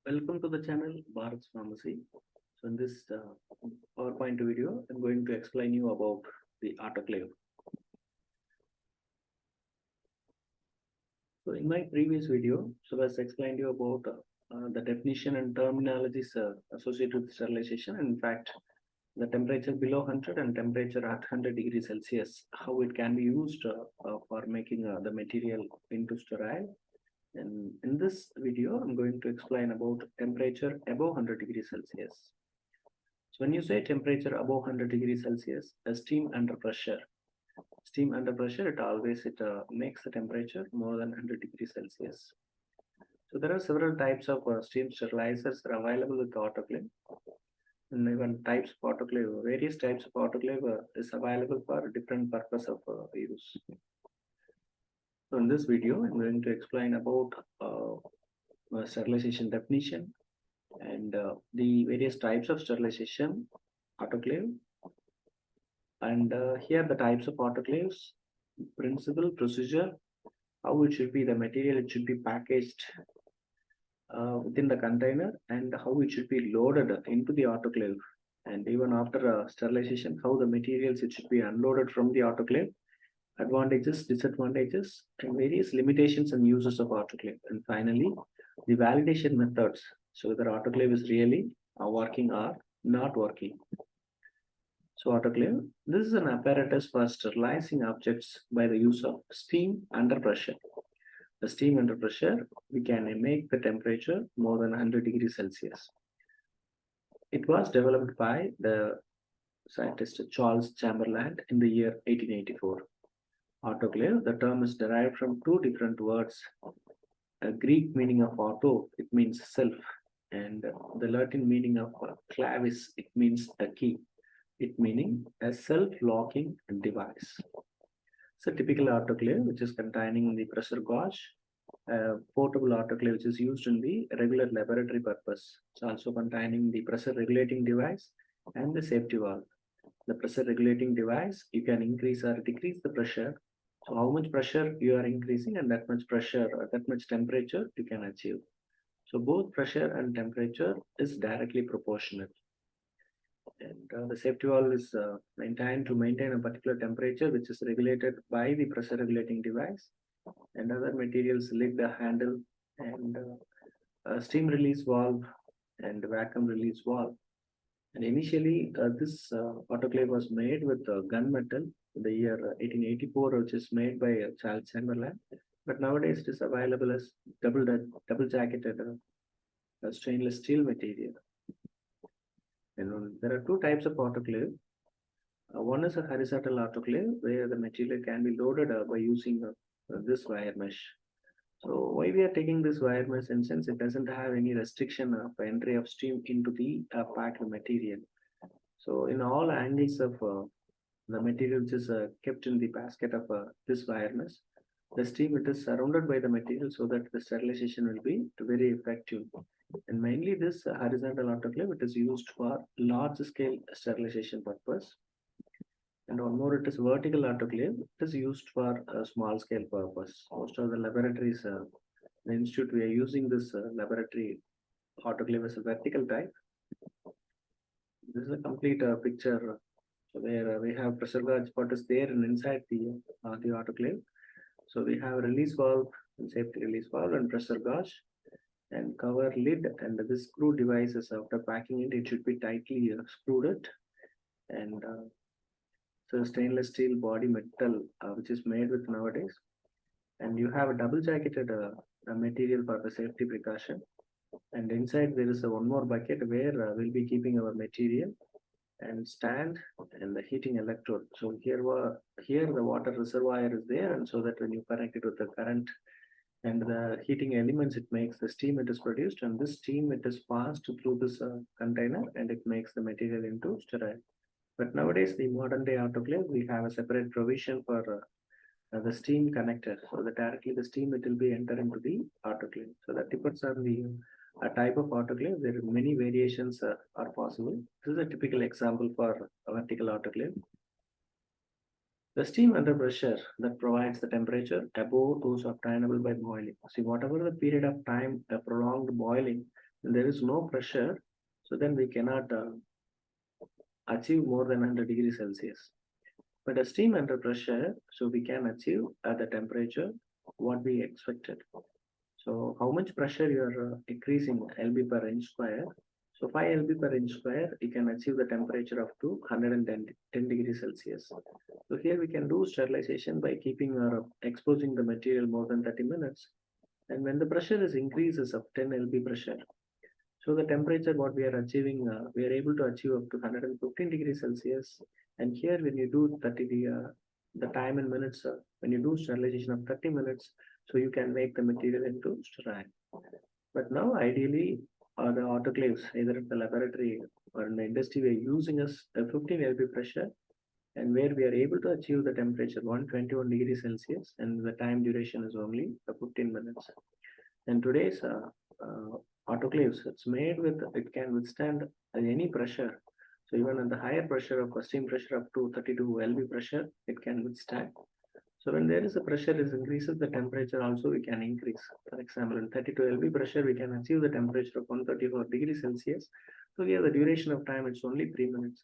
Welcome to the channel Bharat's Pharmacy. So in this PowerPoint video, I'm going to explain you about the autoclave. So in my previous video, so I explained you about the definition and terminologies associated with sterilization. And in fact, the temperature below 100 and temperature at 100 degrees Celsius, how it can be used for making the material into sterile. And in this video, I'm going to explain about temperature above 100 degrees Celsius. So when you say temperature above 100 degrees Celsius, a steam under pressure, it makes the temperature more than 100 degrees Celsius. So there are several types of steam sterilizers that are available with autoclave, and even types of autoclave, various types of autoclave is available for different purpose of use. So in this video, I'm going to explain about sterilization definition and the various types of sterilization autoclave. And here the types of autoclaves, principle, procedure, how it should be, the material it should be packaged within the container, and how it should be loaded into the autoclave. And even after sterilization, how the materials it should be unloaded from the autoclave, advantages, disadvantages, and various limitations and uses of autoclave. And finally, the validation methods. So whether autoclave is really working or not working. So autoclave, this is an apparatus for sterilizing objects by the use of steam under pressure. The steam under pressure, we can make the temperature more than 100 degrees Celsius. It was developed by the scientist Charles Chamberlain in the year 1884. Autoclave, the term is derived from two different words. A Greek meaning of auto, it means self, and the Latin meaning of clavis, it means a key. It meaning a self-locking device. So typical autoclave, which is containing the pressure gauge, portable autoclave, which is used in the regular laboratory purpose. It's also containing the pressure regulating device and the safety valve. The pressure regulating device, you can increase or decrease the pressure. So how much pressure you are increasing and that much pressure, that much temperature you can achieve. So both pressure and temperature is directly proportional. And the safety valve is maintained to maintain a particular temperature which is regulated by the pressure regulating device, and other materials like the handle and steam release valve and vacuum release valve. And initially, this autoclave was made with gunmetal in the year 1884, which is made by Charles Chamberlain. But nowadays, it is available as double jacketed stainless steel material. And there are two types of autoclave. One is a horizontal autoclave where the material can be loaded by using this wire mesh. So why we are taking this wire mesh, and since it doesn't have any restriction of entry of steam into the packed material. So in all angles of the material which is kept in the basket of this wire mesh, the steam it is surrounded by the material so that the sterilization will be very effective. And mainly this horizontal autoclave, it is used for large scale sterilization purpose. And one more, it is vertical autoclave. It is used for a small scale purpose. Most of the laboratories, the institute, we are using this laboratory autoclave as a vertical type. This is a complete picture where we have pressure gauge what is there and inside the autoclave. So we have release valve and safety release valve and pressure gauge and cover lid, and this screw devices after packing it, it should be tightly screwed it. And so stainless steel body metal which is made with nowadays, and you have a double jacketed material for the safety precaution, and inside there is a one more bucket where we'll be keeping our material and stand and the heating electrode. So here the water reservoir is there, and so that when you connect it with the current and the heating elements, it makes the steam it is produced, and this steam it is passed through this container and it makes the material into sterile. But nowadays, the modern day autoclave, we have a separate provision for the steam connector, so that directly the steam it will be enter into the autoclave. So that depends on the type of autoclave. There are many variations are possible. This is a typical example for a vertical autoclave. The steam under pressure that provides the temperature above those obtainable by boiling. See, whatever the period of time, the prolonged boiling, and there is no pressure, so then we cannot achieve more than 100 degrees Celsius. But a steam under pressure, so we can achieve at the temperature what we expected. So how much pressure you are increasing lb per inch square? So 5 lb per inch square, you can achieve the temperature up to 110 degrees Celsius. So here we can do sterilization by keeping or exposing the material more than 30 minutes. And when the pressure is increases of 10 lb pressure, so the temperature what we are achieving, we are able to achieve up to 115 degrees Celsius. And here when you do 30, the time in minutes, when you do sterilization of 30 minutes, so you can make the material into sterile. But now ideally, the autoclaves, either in the laboratory or in the industry, we are using a 15 lb pressure, and where we are able to achieve the temperature 121 degrees Celsius, and the time duration is only 15 minutes. And today's autoclaves, it's made with, it can withstand any pressure. So even at the higher pressure of steam pressure up to 32 lb pressure, it can withstand. So when there is a pressure is increases, the temperature also we can increase. For example, in 32 lb pressure, we can achieve the temperature of 134 degrees Celsius. So here the duration of time it's only 3 minutes.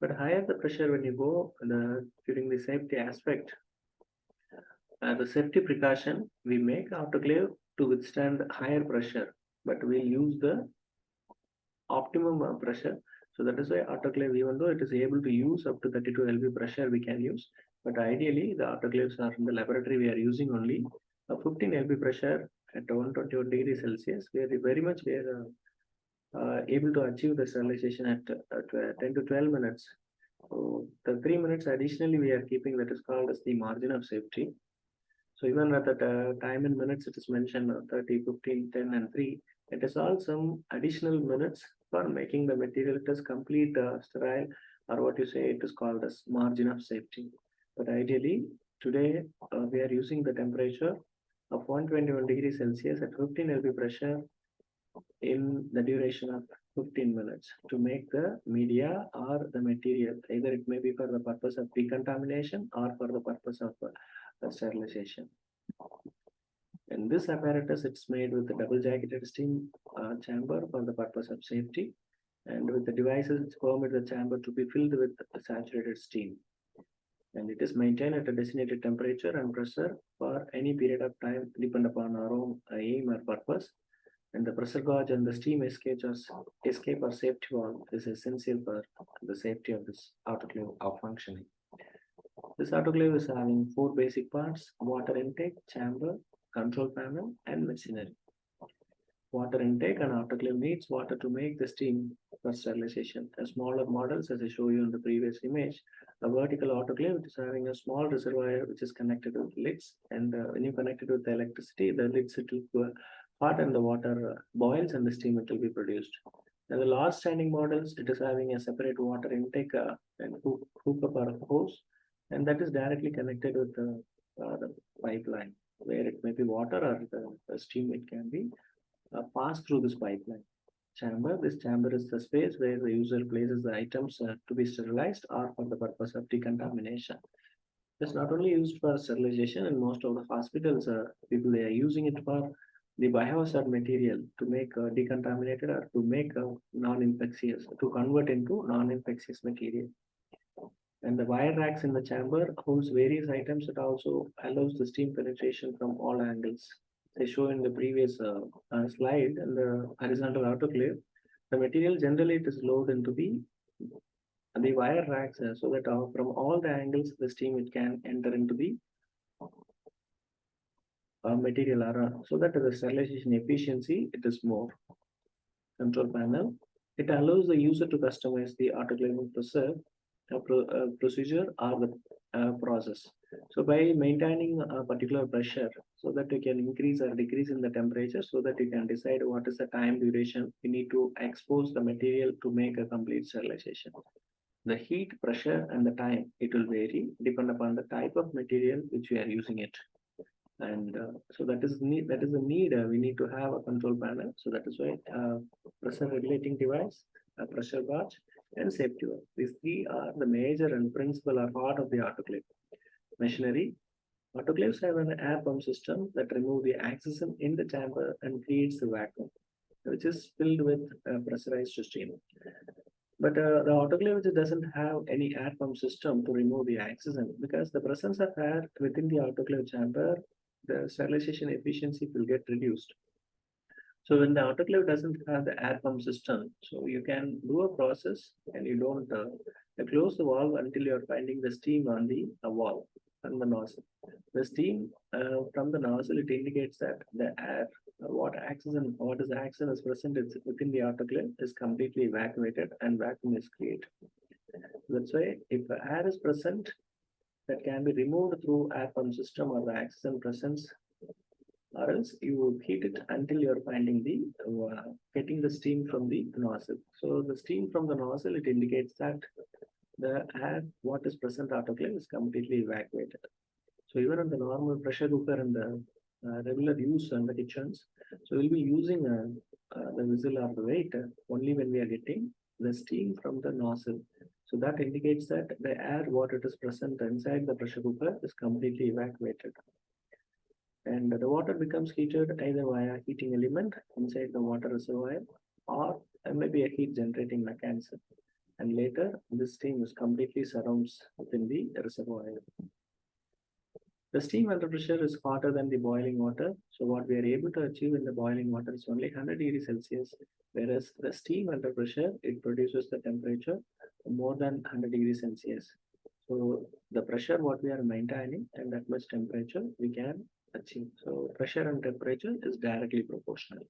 But higher the pressure when you go during the safety aspect, the safety precaution, we make autoclave to withstand higher pressure, but we'll use the optimum pressure. So that is why autoclave, even though it is able to use up to 32 lb pressure, we can use. But ideally, the autoclaves are in the laboratory, we are using only a 15 lb pressure at 121 degrees Celsius, where very much we are able to achieve the sterilization at 10 to 12 minutes. So the 3 minutes additionally we are keeping, that is called as the margin of safety. So even at the time in minutes, it is mentioned 30, 15, 10, and 3. It is all some additional minutes for making the material. It is complete sterile, or what you say, it is called as margin of safety. But ideally, today we are using the temperature of 121 degrees Celsius at 15 lb pressure in the duration of 15 minutes to make the media or the material. Either it may be for the purpose of decontamination or for the purpose of sterilization. And this apparatus, it's made with a double jacketed steam chamber for the purpose of safety. And with the devices, it's permit the chamber to be filled with saturated steam. And it is maintained at a designated temperature and pressure for any period of time, depend upon our own aim or purpose. And the pressure gauge and the steam escape or safety valve is essential for the safety of this autoclave of functioning. This autoclave is having 4 basic parts: water intake, chamber, control panel, and machinery. Water intake, and autoclave needs water to make the steam for sterilization. A smaller models, as I show you in the previous image, a vertical autoclave is having a small reservoir which is connected with lids, and when you connect it with the electricity, the lids it will hot and the water boils and the steam it will be produced. Now the large standing models, it is having a separate water intake and hook up or hose, and that is directly connected with the pipeline, where it may be water or the steam it can be passed through this pipeline. Chamber, this chamber is the space where the user places the items to be sterilized or for the purpose of decontamination. It's not only used for sterilization, and most of the hospitals, people they are using it for the biohazard material to make decontaminated or to make non-infectious, to convert into non-infectious material. And the wire racks in the chamber holds various items that also allows the steam penetration from all angles. They show in the previous slide in the horizontal autoclave, the material generally it is loaded into the wire racks so that from all the angles the steam it can enter into the material so that the sterilization efficiency it is more. Control panel, it allows the user to customize the autoclaving procedure or the process. So by maintaining a particular pressure, so that you can increase or decrease in the temperature, so that you can decide what is the time duration you need to expose the material to make a complete sterilization. The heat, pressure, and the time, it will vary depend upon the type of material which we are using it. And so that is the need we need to have a control panel. So that is why pressure regulating device, a pressure gauge, and safety valve. These 3 are the major and principal are part of the autoclave. Machinery. Autoclaves have an air pump system that remove the oxygen in the chamber and creates the vacuum. which is filled with pressurized steam. But the autoclave which doesn't have any air pump system to remove the oxygen, because the presence of air within the autoclave chamber, the sterilization efficiency will get reduced. So when the autoclave doesn't have the air pump system, so you can do a process and you don't close the valve until you're finding the steam on the valve and the nozzle. The steam from the nozzle, it indicates that the air, what is the oxygen is present within the autoclave is completely evacuated and vacuum is created. That's why if the air is present, that can be removed through air pump system or the oxygen presence, or else you heat it until you're finding the getting the steam from the nozzle. So the steam from the nozzle, it indicates that the air what is present autoclave is completely evacuated. So even on the normal pressure cooker and the regular use in the kitchens, so we'll be using the whistle or the weight only when we are getting the steam from the nozzle. So that indicates that the air what it is present inside the pressure cooker is completely evacuated. And the water becomes heated either via heating element inside the water reservoir or maybe a heat generating mechanism. And later, this steam is completely surrounds within the reservoir. The steam under pressure is hotter than the boiling water. So what we are able to achieve in the boiling water is only 100 degrees Celsius, whereas the steam under pressure, it produces the temperature more than 100 degrees Celsius. So the pressure what we are maintaining and that much temperature we can achieve. So pressure and temperature is directly proportional.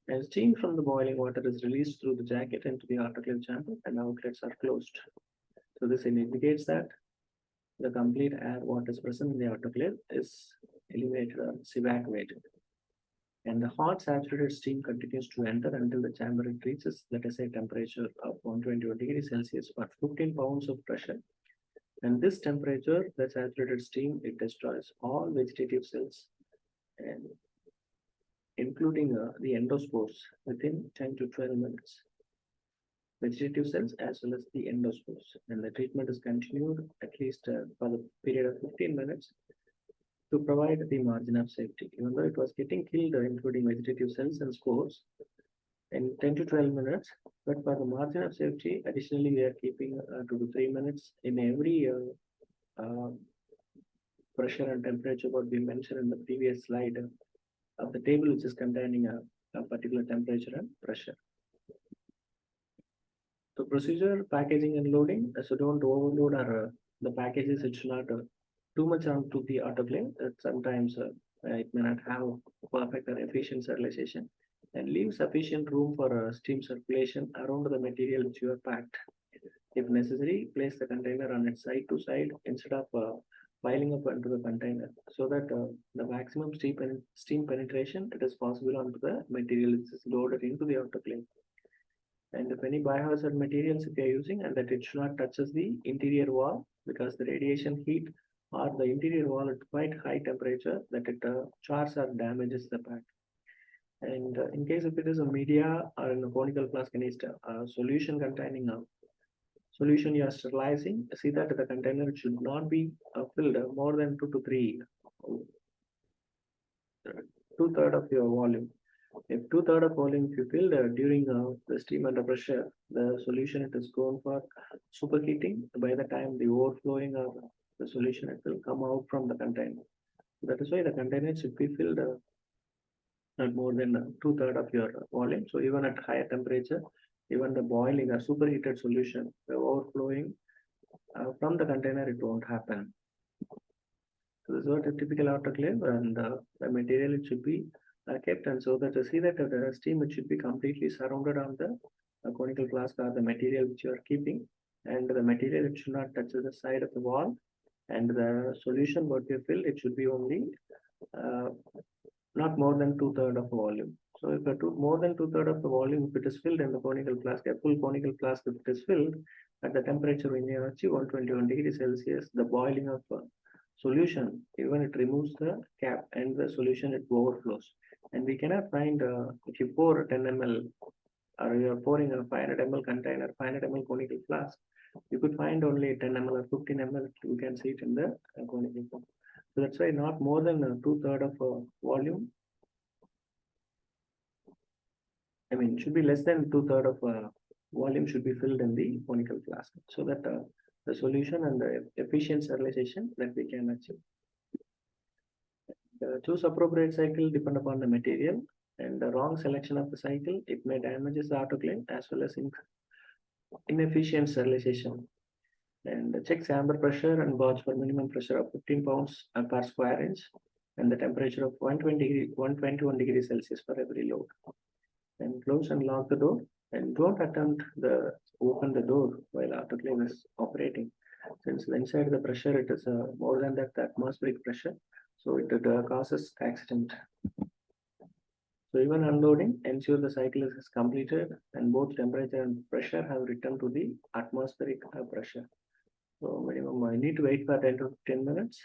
And steam from the boiling water is released through the jacket into the autoclave chamber and outlets are closed. So this indicates that the complete air what is present in the autoclave is eliminated or is evacuated. And the hot saturated steam continues to enter until the chamber it reaches, let us say, temperature of 121 degrees Celsius or 15 pounds of pressure. And this temperature, the saturated steam, it destroys all vegetative cells and including the endospores within 10 to 12 minutes. Vegetative cells as well as the endospores. And the treatment is continued at least for the period of 15 minutes to provide the margin of safety. Even though it was getting killed, including vegetative cells and spores, in 10 to 12 minutes, but for the margin of safety, additionally, we are keeping 2 to 3 minutes in every pressure and temperature what we mentioned in the previous slide of the table, which is containing a particular temperature and pressure. So procedure, packaging and loading. So don't overload our the packages. It should not too much onto the autoclave. Sometimes it may not have perfect or efficient sterilization, and leave sufficient room for steam circulation around the material which you have packed. If necessary, place the container on its side to side instead of piling up onto the container, so that the maximum steam penetration it is possible onto the material which is loaded into the autoclave. And if any biohazard materials if you are using, and that it should not touches the interior wall, because the radiation heat or the interior wall at quite high temperature that it chars or damages the pack. And in case if it is a media or in a conical flask any solution containing a solution you are sterilizing, see that the container should not be filled more than 2 to 3 2/3 of your volume. If 2/3 of volume if you fill during the steam under pressure, the solution it is going for superheating. By the time the overflowing of the solution it will come out from the container. That is why the container should be filled not more than 2/3 of your volume. So even at higher temperature, even the boiling or superheated solution, the overflowing from the container, it won't happen. So this is what a typical autoclave, and the material it should be kept, and so that to see that the steam it should be completely surrounded on the conical flask or the material which you are keeping, and the material it should not touch the side of the wall, and the solution what you fill it should be only not more than 2/3 of volume. So if more than 2/3 of the volume, if it is filled in the conical flask, a full conical flask, if it is filled at the temperature when you achieve 121 degrees Celsius, the boiling of solution, even it removes the cap and the solution it overflows. And we cannot find if you pour 10 ml or you are pouring a 500 ml container, 500 ml conical flask, you could find only 10 ml or 15 ml. You can see it in the conical flask. So that's why not more than 2/3 of volume I mean, should be less than 2/3 of volume should be filled in the conical flask, so that the solution and the efficient sterilization that we can achieve. Choose appropriate cycle depend upon the material, and the wrong selection of the cycle, it may damages the autoclave as well as inefficient sterilization. And check chamber pressure and gauge for minimum pressure of 15 pounds per square inch, and the temperature of 121 degrees Celsius for every load. And close and lock the door, and don't attempt the open the door while autoclave is operating, since inside the pressure it is more than that the atmospheric pressure, so it causes accident. So even unloading, ensure the cycle is completed and both temperature and pressure have returned to the atmospheric pressure. So minimum I need to wait for 10 to 10 minutes.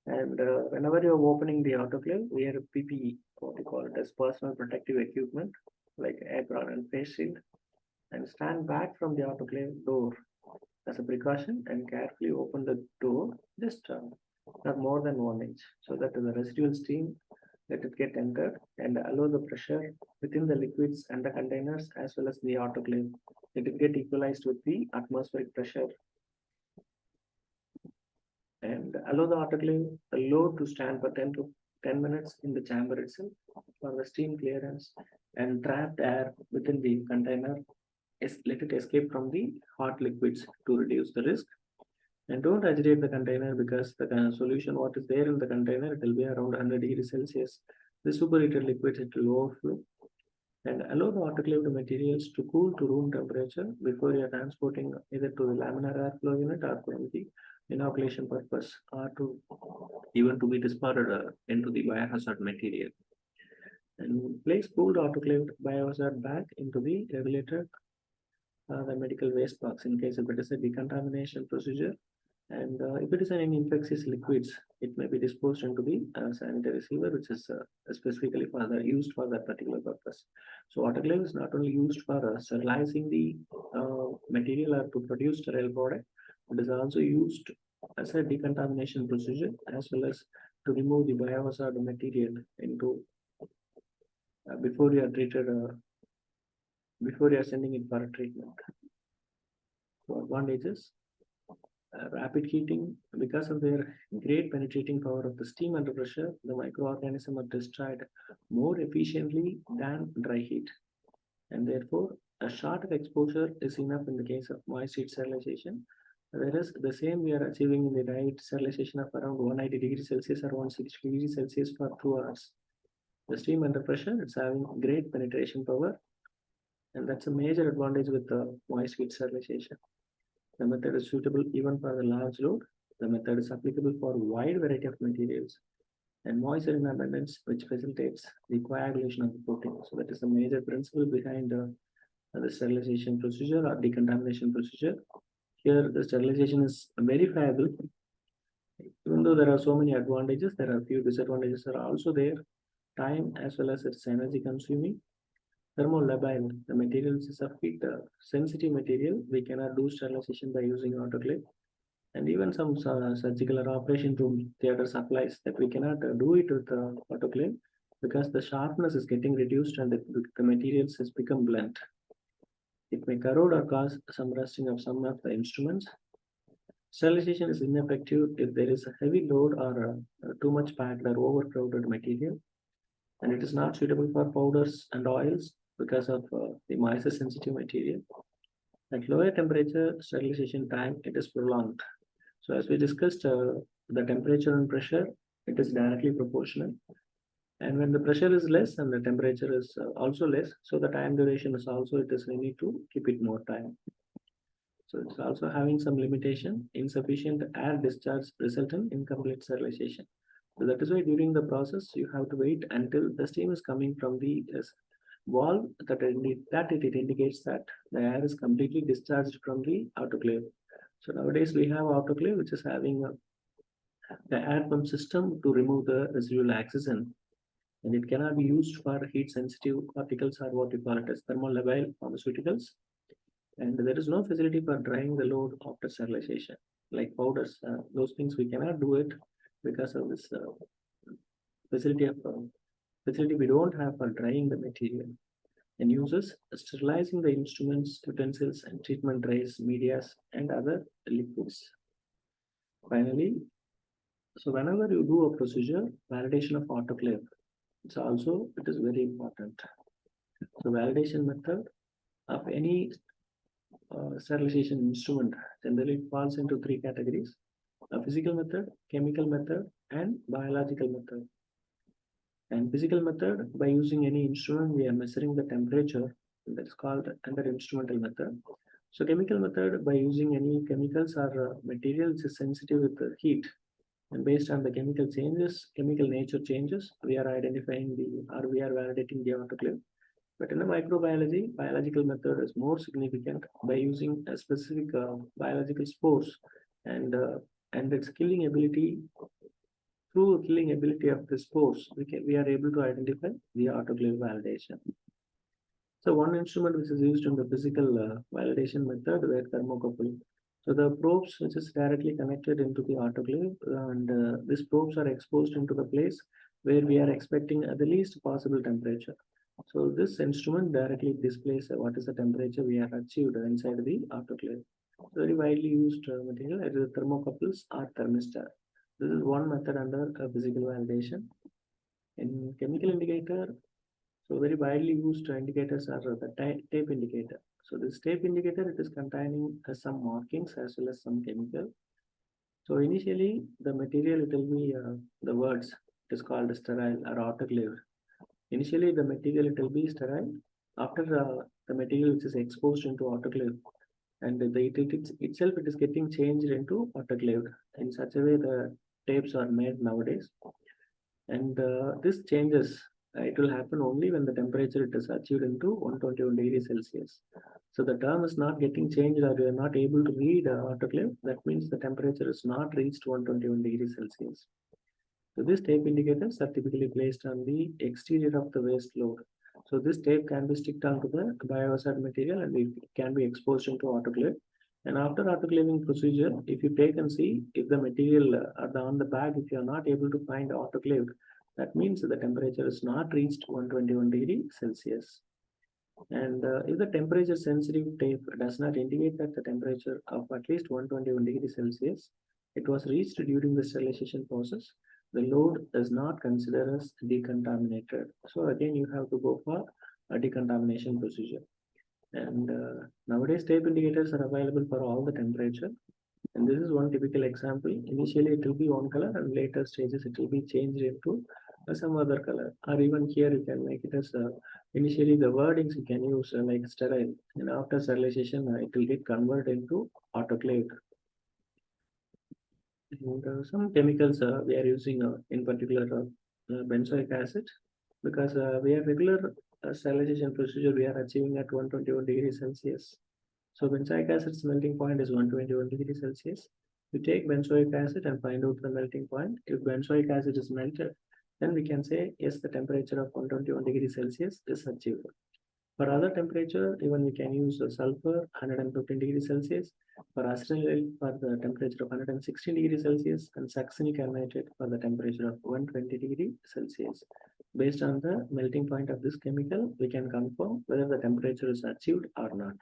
And whenever you're opening the autoclave, wear PPE, what we call it as personal protective equipment, like apron and face shield, and stand back from the autoclave door as a precaution and carefully open the door, just not more than 1 inch, so that the residual steam let it get entered and allow the pressure within the liquids and the containers as well as the autoclave. Let it get equalized with the atmospheric pressure, and allow the autoclave load to stand for 10 minutes in the chamber itself for the steam clearance, and trapped air within the container let it escape from the hot liquids to reduce the risk. And don't agitate the container, because the solution what is there in the container, it will be around 100 degrees Celsius. The superheated liquid it will overflow, and allow the autoclaved materials to cool to room temperature before you are transporting either to the laminar airflow unit or for the inoculation purpose, or to even to be discarded into the biohazard material. And place cooled autoclaved biohazard bag into the regulated the medical waste box in case if it is a decontamination procedure. And if it is any infectious liquids, it may be disposed into the sanitary sewer, which is specifically for the used for that particular purpose. So autoclave is not only used for sterilizing the material or to produce sterile product, it is also used as a decontamination procedure as well as to remove the biohazard material into before you are treated before you are sending it for a treatment. So advantages. Rapid heating, because of their great penetrating power of the steam under pressure, the microorganisms are destroyed more efficiently than dry heat, and therefore a short exposure is enough in the case of moist heat sterilization, whereas the same we are achieving in the dry heat sterilization of around 190 degrees Celsius or 160 degrees Celsius for 2 hours. The steam under pressure, it's having great penetration power, and that's a major advantage with the moist heat sterilization. The method is suitable even for the large load. The method is applicable for a wide variety of materials, and moisture in abundance, which facilitates the coagulation of the protein. So that is the major principle behind the sterilization procedure or decontamination procedure. Here, the sterilization is verifiable. Even though there are so many advantages, there are few disadvantages are also there. Time as well as it's energy consuming. Thermolabile, the material is a heat sensitive material. We cannot do sterilization by using autoclave, and even some surgical or operation room theater supplies that we cannot do it with autoclave, because the sharpness is getting reduced and the materials has become blunt. It may corrode or cause some rusting of some of the instruments. Sterilization is ineffective if there is a heavy load or too much packed or overcrowded material, and it is not suitable for powders and oils because of the moisture sensitive material. At lower temperature, sterilization time, it is prolonged. So as we discussed, the temperature and pressure, it is directly proportional. And when the pressure is less and the temperature is also less, so the time duration is also, it is we need to keep it more time. So it's also having some limitation. Insufficient air discharge result in incomplete sterilization. So that is why during the process, you have to wait until the steam is coming from the valve that it indicates that the air is completely discharged from the autoclave. So nowadays we have autoclave which is having the air pump system to remove the residual oxygen, and it cannot be used for heat sensitive particles or what we call it as thermolabile pharmaceuticals. And there is no facility for drying the load after sterilization, like powders. Those things we cannot do it because of this facility we don't have for drying the material. and uses sterilizing the instruments, utensils, and treatment trays, medias, and other liquids. Finally, so whenever you do a procedure, validation of autoclave, it is very important. So validation method of any sterilization instrument generally falls into three categories: a physical method, chemical method, and biological method. And physical method, by using any instrument, we are measuring the temperature. That's called under instrumental method. So chemical method, by using any chemicals or materials is sensitive with the heat. And based on the chemical nature changes, we are identifying we are validating the autoclave. But in the microbiology, biological method is more significant by using a specific biological spores and uh, and its killing ability. Through killing ability of the spores, we are able to identify the autoclave validation. So one instrument which is used in the physical validation method were thermocouple. So the probes which is directly connected into the autoclave, and these probes are exposed into the place where we are expecting the least possible temperature. So this instrument directly displays what is the temperature we are achieved inside the autoclave. Very widely used material is the thermocouples or thermistor. This is one method under physical validation. In chemical indicator, so very widely used indicators are the tape indicator. So this tape indicator, it is containing some markings as well as some chemical. So initially the material, it will be the words, it is called sterile or autoclave. Initially the material, it will be sterile. After the material which is exposed into autoclave, and itself, it is getting changed into autoclave. In such a way the tapes are made nowadays. And this changes, it will happen only when the temperature it is achieved into 121 degrees Celsius. So the term is not getting changed or you are not able to read autoclave. That means the temperature is not reached 121 degrees Celsius. So these tape indicators are typically placed on the exterior of the waste load. So this tape can be sticked onto the biohazard material and it can be exposed into autoclave. And after autoclaving procedure, if you take and see if the material on the bag, if you are not able to find autoclave, that means the temperature is not reached 121 degree Celsius. And if the temperature sensitive tape does not indicate that the temperature of at least 121 degrees Celsius, it was reached during the sterilization process, the load is not considered as decontaminated. So again, you have to go for a decontamination procedure. And nowadays, tape indicators are available for all the temperature. And this is one typical example. Initially, it will be one color, and later stages, it will be changed into some other color. Or even here, you can make it as initially the wordings you can use like sterile, and after sterilization, it will get converted into autoclave. And some chemicals we are using in particular benzoic acid, because we are regular sterilization procedure we are achieving at 121 degrees Celsius. So benzoic acid's melting point is 121 degrees Celsius. We take benzoic acid and find out the melting point. If benzoic acid is melted, then we can say yes, the temperature of 121 degrees Celsius is achieved. For other temperature, even we can use sulfur 115 degrees Celsius, for acetyl for the temperature of 116 degrees Celsius, and succinic nitrate for the temperature of 120 degrees Celsius. Based on the melting point of this chemical, we can confirm whether the temperature is achieved or not.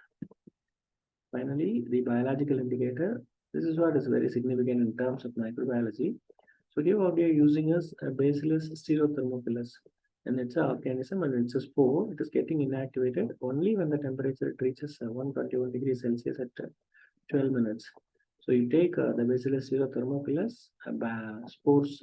Finally, the biological indicator. This is what is very significant in terms of microbiology. So here what we are using is a Bacillus stereothermophilus, and it's an organism and it's a spore. It is getting inactivated only when the temperature reaches 121 degrees Celsius at 12 minutes. So you take the Bacillus stereothermophilus spores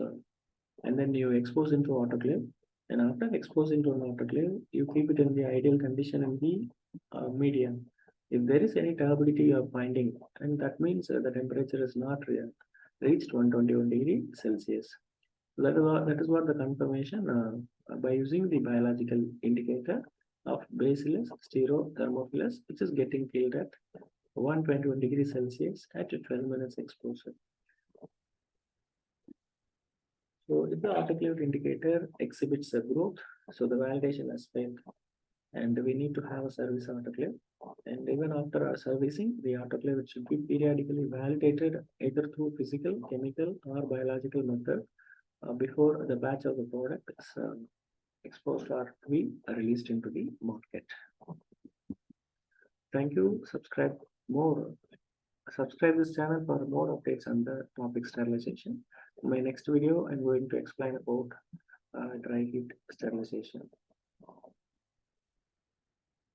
and then you expose into autoclave. And after exposing to an autoclave, you keep it in the ideal condition in the medium. If there is any turbidity you are finding, and that means the temperature is not reached 121 degree Celsius. That is what the confirmation by using the biological indicator of Bacillus stereothermophilus, which is getting killed at 121 degrees Celsius at 12 minutes exposure. So if the autoclave indicator exhibits a growth, so the validation aspect, and we need to have a service autoclave. And even after our servicing, the autoclave it should be periodically validated either through physical, chemical, or biological method before the batch of the product is exposed or to be released into the market. Thank you. Subscribe this channel for more updates on the topic sterilization. In my next video, I'm going to explain about dry heat sterilization.